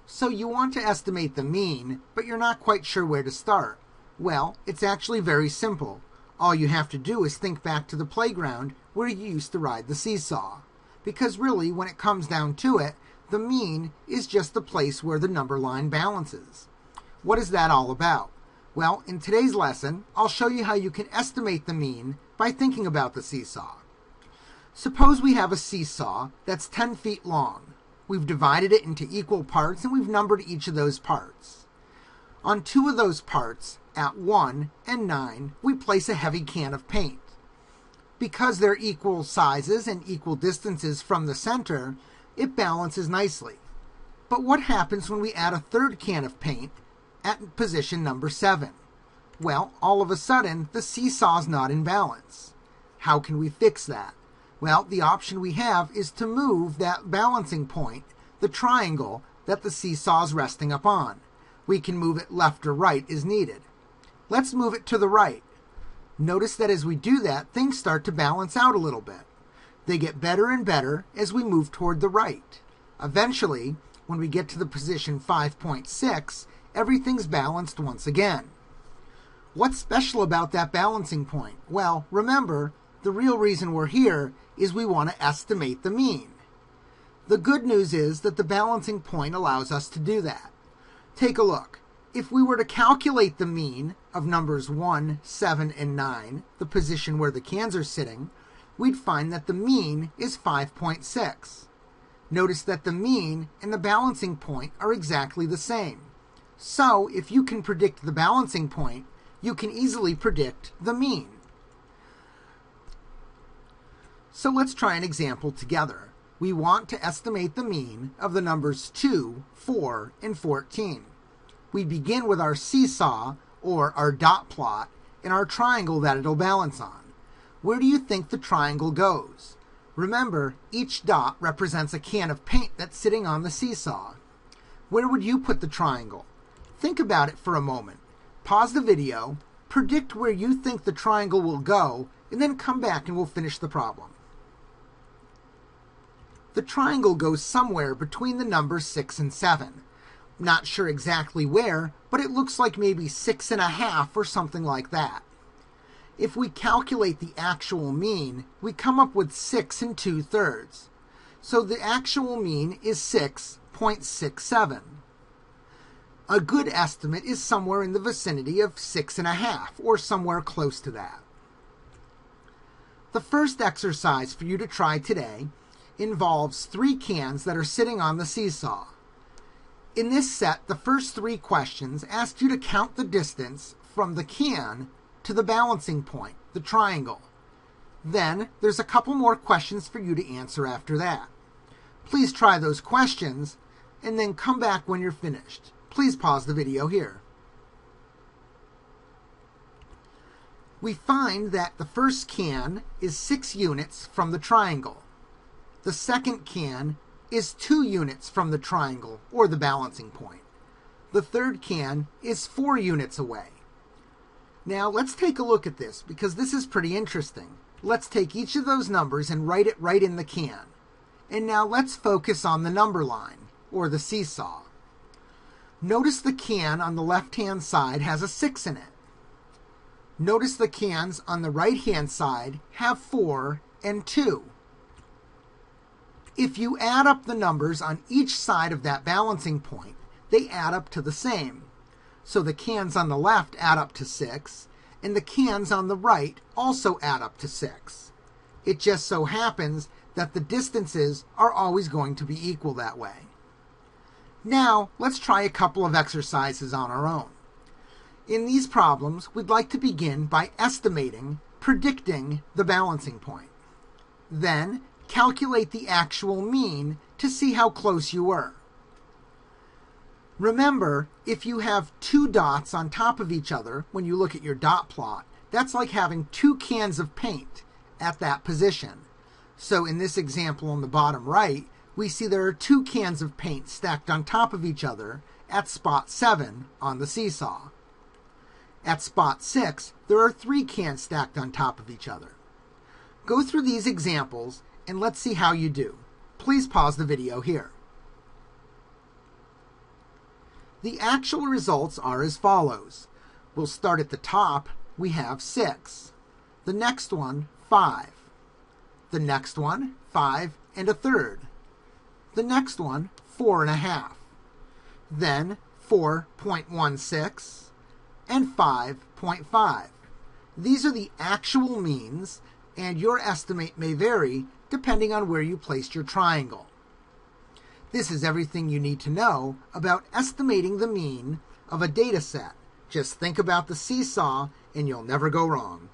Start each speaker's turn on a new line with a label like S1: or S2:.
S1: So you want to estimate the mean, but you're not quite sure where to start. Well, it's actually very simple. All you have to do is think back to the playground where you used to ride the seesaw. Because really, when it comes down to it, the mean is just the place where the number line balances. What is that all about? Well, in today's lesson, I'll show you how you can estimate the mean by thinking about the seesaw. Suppose we have a seesaw that's 10 feet long. We've divided it into equal parts and we've numbered each of those parts. On two of those parts, at 1 and 9, we place a heavy can of paint. Because they're equal sizes and equal distances from the center, it balances nicely. But what happens when we add a third can of paint at position number 7? Well, all of a sudden, the seesaw's not in balance. How can we fix that? Well, the option we have is to move that balancing point, the triangle that the seesaw is resting upon. We can move it left or right as needed. Let's move it to the right. Notice that as we do that, things start to balance out a little bit. They get better and better as we move toward the right. Eventually, when we get to the position 5.6, everything's balanced once again. What's special about that balancing point? Well, remember, the real reason we're here is we want to estimate the mean. The good news is that the balancing point allows us to do that. Take a look. If we were to calculate the mean of numbers 1, 7, and 9, the position where the cans are sitting, we'd find that the mean is 5.6. Notice that the mean and the balancing point are exactly the same. So, if you can predict the balancing point, you can easily predict the mean. So let's try an example together. We want to estimate the mean of the numbers 2, 4, and 14. We begin with our seesaw, or our dot plot, and our triangle that it'll balance on. Where do you think the triangle goes? Remember, each dot represents a can of paint that's sitting on the seesaw. Where would you put the triangle? Think about it for a moment. Pause the video, predict where you think the triangle will go, and then come back and we'll finish the problem. The triangle goes somewhere between the numbers 6 and 7. Not sure exactly where, but it looks like maybe 6.5 or something like that. If we calculate the actual mean, we come up with 6 2/3. So the actual mean is 6.67. A good estimate is somewhere in the vicinity of 6.5 or somewhere close to that. The first exercise for you to try today involves 3 cans that are sitting on the seesaw. In this set, the first 3 questions ask you to count the distance from the can to the balancing point, the triangle. Then, there's a couple more questions for you to answer after that. Please try those questions, and then come back when you're finished. Please pause the video here. We find that the first can is 6 units from the triangle. The second can is 2 units from the triangle, or the balancing point. The third can is 4 units away. Now let's take a look at this, because this is pretty interesting. Let's take each of those numbers and write it right in the can. And now let's focus on the number line, or the seesaw. Notice the can on the left-hand side has a 6 in it. Notice the cans on the right-hand side have 4 and 2. If you add up the numbers on each side of that balancing point, they add up to the same. So the cans on the left add up to 6, and the cans on the right also add up to 6. It just so happens that the distances are always going to be equal that way. Now, let's try a couple of exercises on our own. In these problems, we'd like to begin by estimating, predicting the balancing point. Then, calculate the actual mean to see how close you were. Remember, if you have 2 dots on top of each other when you look at your dot plot, that's like having 2 cans of paint at that position. So in this example on the bottom right, we see there are 2 cans of paint stacked on top of each other at spot 7 on the seesaw. At spot 6, there are 3 cans stacked on top of each other. Go through these examples and let's see how you do. Please pause the video here. The actual results are as follows. We'll start at the top. We have 6. The next one, 5. The next one, 5 1/3. The next one, 4 1/2. Then 4.16 and 5.5. These are the actual means, and your estimate may vary depending on where you placed your triangle. This is everything you need to know about estimating the mean of a data set. Just think about the seesaw and you'll never go wrong.